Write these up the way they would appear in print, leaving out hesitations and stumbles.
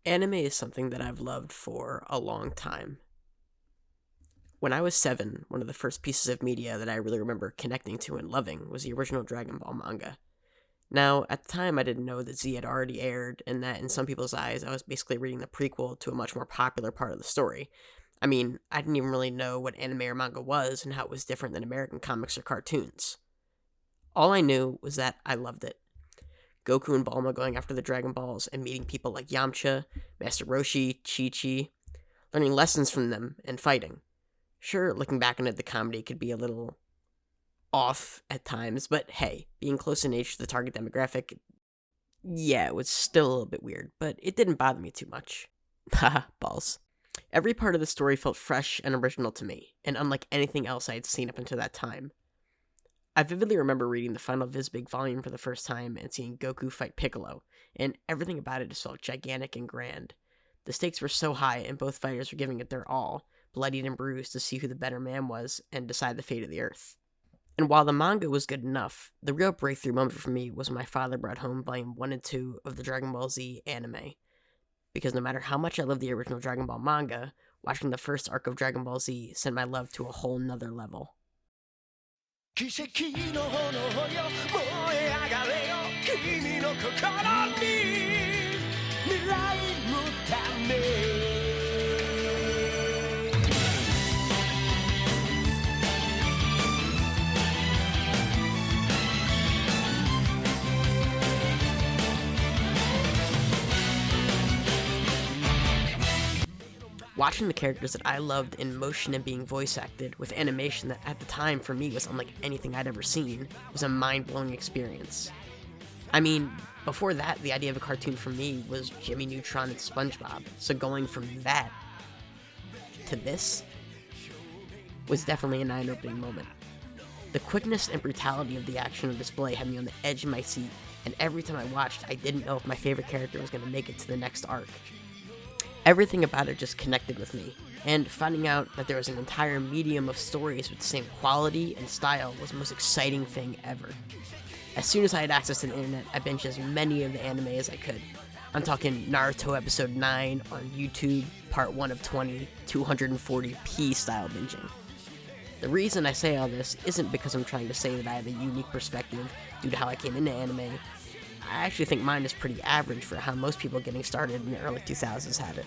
Anime is something that I've loved for a long time. When I was 7, one of the first pieces of media that I really remember connecting to and loving was the original Dragon Ball manga. Now, at the time, I didn't know that Z had already aired, and that in some people's eyes, I was basically reading the prequel to a much more popular part of the story. I mean, I didn't even really know what anime or manga was and how it was different than American comics or cartoons. All I knew was that I loved it. Goku and Bulma going after the Dragon Balls and meeting people like Yamcha, Master Roshi, Chi-Chi, learning lessons from them, and fighting. Sure, looking back on it, the comedy could be a little off at times, but hey, being close in age to the target demographic, yeah, it was still a little bit weird, but it didn't bother me too much. Haha, balls. Every part of the story felt fresh and original to me, and unlike anything else I had seen up until that time. I vividly remember reading the final Vizbig volume for the first time and seeing Goku fight Piccolo, and everything about it just felt gigantic and grand. The stakes were so high, and both fighters were giving it their all, bloodied and bruised to see who the better man was and decide the fate of the Earth. And while the manga was good enough, the real breakthrough moment for me was when my father brought home Volume 1 and 2 of the Dragon Ball Z anime. Because no matter how much I loved the original Dragon Ball manga, watching the first arc of Dragon Ball Z sent my love to a whole nother level. 奇跡の炎よ燃え上がれよ君の心に未来のため Watching the characters that I loved in motion and being voice acted with animation that at the time for me was unlike anything I'd ever seen was a mind-blowing experience. I mean, before that, the idea of a cartoon for me was Jimmy Neutron and SpongeBob, so going from that to this was definitely an eye-opening moment. The quickness and brutality of the action on display had me on the edge of my seat, and every time I watched, I didn't know if my favorite character was going to make it to the next arc. Everything about it just connected with me, and finding out that there was an entire medium of stories with the same quality and style was the most exciting thing ever. As soon as I had access to the internet, I binged as many of the anime as I could. I'm talking Naruto episode 9 on YouTube, part 1 of 20, 240p style binging. The reason I say all this isn't because I'm trying to say that I have a unique perspective due to how I came into anime. I actually think mine is pretty average for how most people getting started in the early 2000s had it.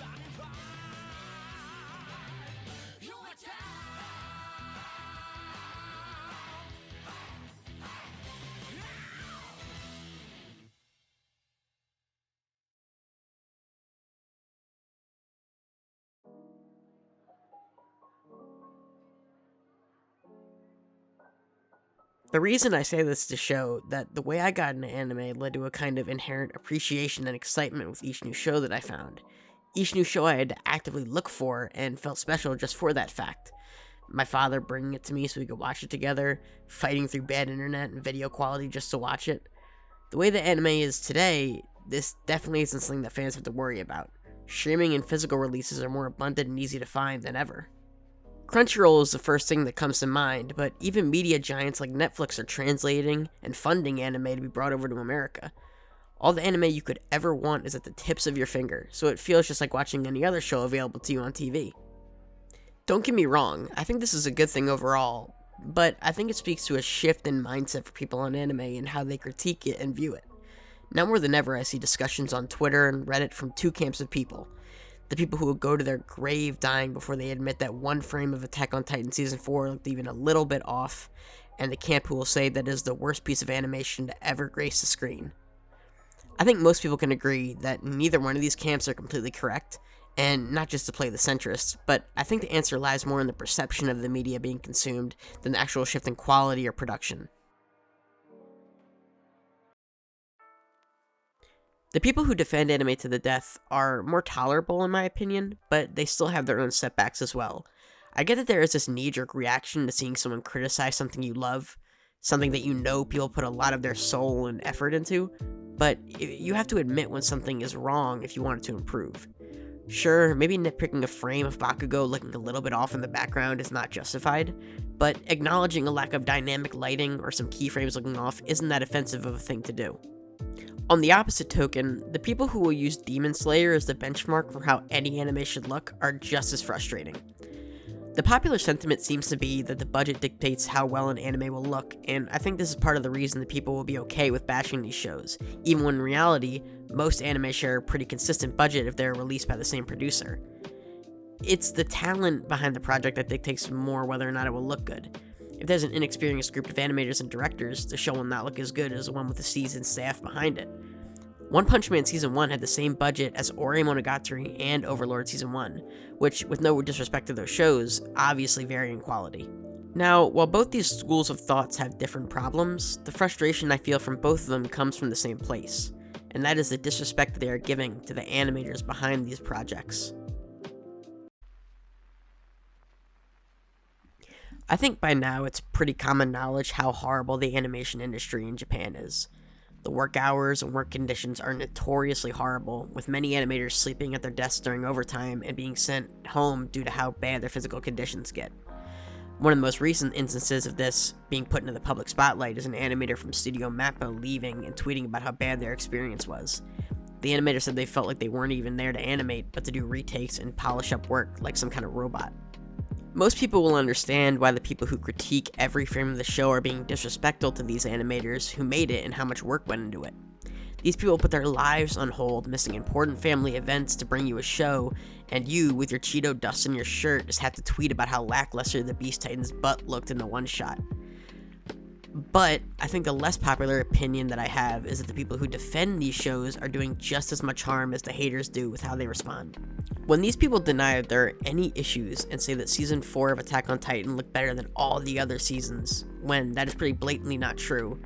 The reason I say this is to show that the way I got into anime led to a kind of inherent appreciation and excitement with each new show that I found. Each new show I had to actively look for and felt special just for that fact. My father bringing it to me so we could watch it together, fighting through bad internet and video quality just to watch it. The way that anime is today, this definitely isn't something that fans have to worry about. Streaming and physical releases are more abundant and easy to find than ever. Crunchyroll is the first thing that comes to mind, but even media giants like Netflix are translating and funding anime to be brought over to America. All the anime you could ever want is at the tips of your finger, so it feels just like watching any other show available to you on TV. Don't get me wrong, I think this is a good thing overall, but I think it speaks to a shift in mindset for people on anime and how they critique it and view it. Now more than ever, I see discussions on Twitter and Reddit from two camps of people. The people who would go to their grave dying before they admit that one frame of Attack on Titan Season 4 looked even a little bit off, and the camp who will say that it is the worst piece of animation to ever grace the screen. I think most people can agree that neither one of these camps are completely correct, and not just to play the centrist, but I think the answer lies more in the perception of the media being consumed than the actual shift in quality or production. The people who defend anime to the death are more tolerable in my opinion, but they still have their own setbacks as well. I get that there is this knee-jerk reaction to seeing someone criticize something you love, something that you know people put a lot of their soul and effort into, but you have to admit when something is wrong if you want it to improve. Sure, maybe nitpicking a frame of Bakugo looking a little bit off in the background is not justified, but acknowledging a lack of dynamic lighting or some keyframes looking off isn't that offensive of a thing to do. On the opposite token, the people who will use Demon Slayer as the benchmark for how any anime should look are just as frustrating. The popular sentiment seems to be that the budget dictates how well an anime will look, and I think this is part of the reason that people will be okay with bashing these shows, even when in reality, most anime share a pretty consistent budget if they're released by the same producer. It's the talent behind the project that dictates more whether or not it will look good. If there's an inexperienced group of animators and directors, the show will not look as good as the one with a seasoned staff behind it. One Punch Man Season 1 had the same budget as Ore Monogatari and Overlord Season 1, which, with no disrespect to those shows, obviously vary in quality. Now, while both these schools of thoughts have different problems, the frustration I feel from both of them comes from the same place, and that is the disrespect they are giving to the animators behind these projects. I think by now it's pretty common knowledge how horrible the animation industry in Japan is. The work hours and work conditions are notoriously horrible, with many animators sleeping at their desks during overtime and being sent home due to how bad their physical conditions get. One of the most recent instances of this being put into the public spotlight is an animator from Studio Mappa leaving and tweeting about how bad their experience was. The animator said they felt like they weren't even there to animate, but to do retakes and polish up work like some kind of robot. Most people will understand why the people who critique every frame of the show are being disrespectful to these animators who made it and how much work went into it. These people put their lives on hold, missing important family events to bring you a show, and you, with your Cheeto dust in your shirt, just have to tweet about how lackluster the Beast Titan's butt looked in the one shot. But I think the less popular opinion that I have is that the people who defend these shows are doing just as much harm as the haters do with how they respond. When these people deny that there are any issues and say that Season 4 of Attack on Titan looked better than all the other seasons, when that is pretty blatantly not true,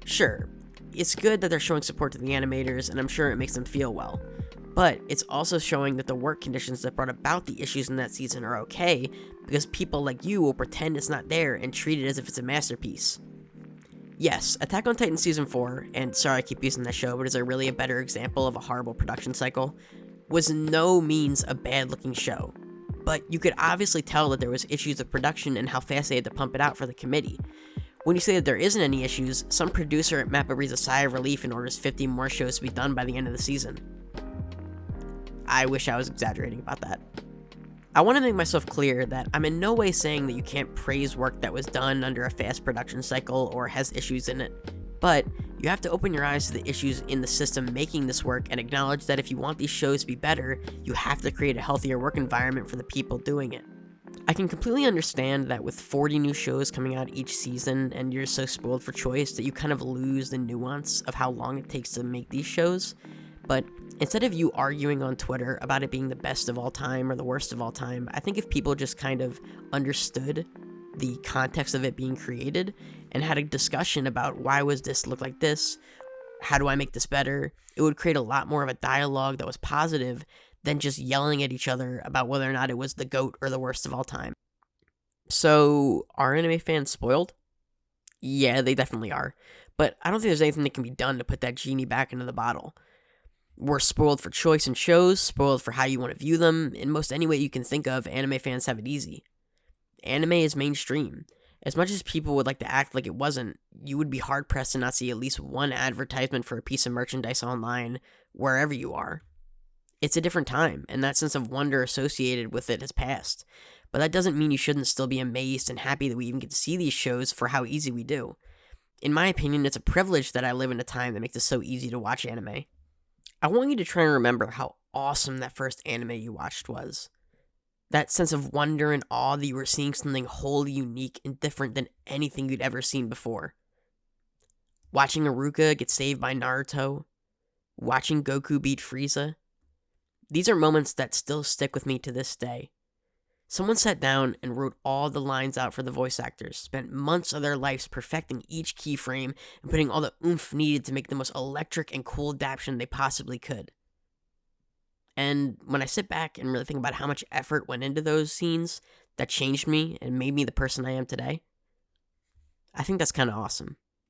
sure, it's good that they're showing support to the animators, and I'm sure it makes them feel well. But it's also showing that the work conditions that brought about the issues in that season are okay, because people like you will pretend it's not there and treat it as if it's a masterpiece. Yes, Attack on Titan Season 4, and sorry I keep using that show, but is there really a better example of a horrible production cycle, was no means a bad-looking show. But you could obviously tell that there was issues of production and how fast they had to pump it out for the committee. When you say that there isn't any issues, some producer at Mappa breathes a sigh of relief and orders 50 more shows to be done by the end of the season. I wish I was exaggerating about that. I want to make myself clear that I'm in no way saying that you can't praise work that was done under a fast production cycle or has issues in it, but you have to open your eyes to the issues in the system making this work and acknowledge that if you want these shows to be better, you have to create a healthier work environment for the people doing it. I can completely understand that with 40 new shows coming out each season and you're so spoiled for choice that you kind of lose the nuance of how long it takes to make these shows, but instead of you arguing on Twitter about it being the best of all time or the worst of all time, I think if people just kind of understood the context of it being created and had a discussion about why was this look like this, how do I make this better, it would create a lot more of a dialogue that was positive than just yelling at each other about whether or not it was the GOAT or the worst of all time. So, are anime fans spoiled? Yeah, they definitely are. But I don't think there's anything that can be done to put that genie back into the bottle. We're spoiled for choice in shows, spoiled for how you want to view them. In most any way you can think of, anime fans have it easy. Anime is mainstream. As much as people would like to act like it wasn't, you would be hard-pressed to not see at least one advertisement for a piece of merchandise online, wherever you are. It's a different time, and that sense of wonder associated with it has passed. But that doesn't mean you shouldn't still be amazed and happy that we even get to see these shows for how easy we do. In my opinion, it's a privilege that I live in a time that makes it so easy to watch anime. I want you to try and remember how awesome that first anime you watched was. That sense of wonder and awe that you were seeing something wholly unique and different than anything you'd ever seen before. Watching Iruka get saved by Naruto. Watching Goku beat Frieza. These are moments that still stick with me to this day. Someone sat down and wrote all the lines out for the voice actors, spent months of their lives perfecting each keyframe and putting all the oomph needed to make the most electric and cool adaptation they possibly could. And when I sit back and really think about how much effort went into those scenes that changed me and made me the person I am today, I think that's kind of awesome.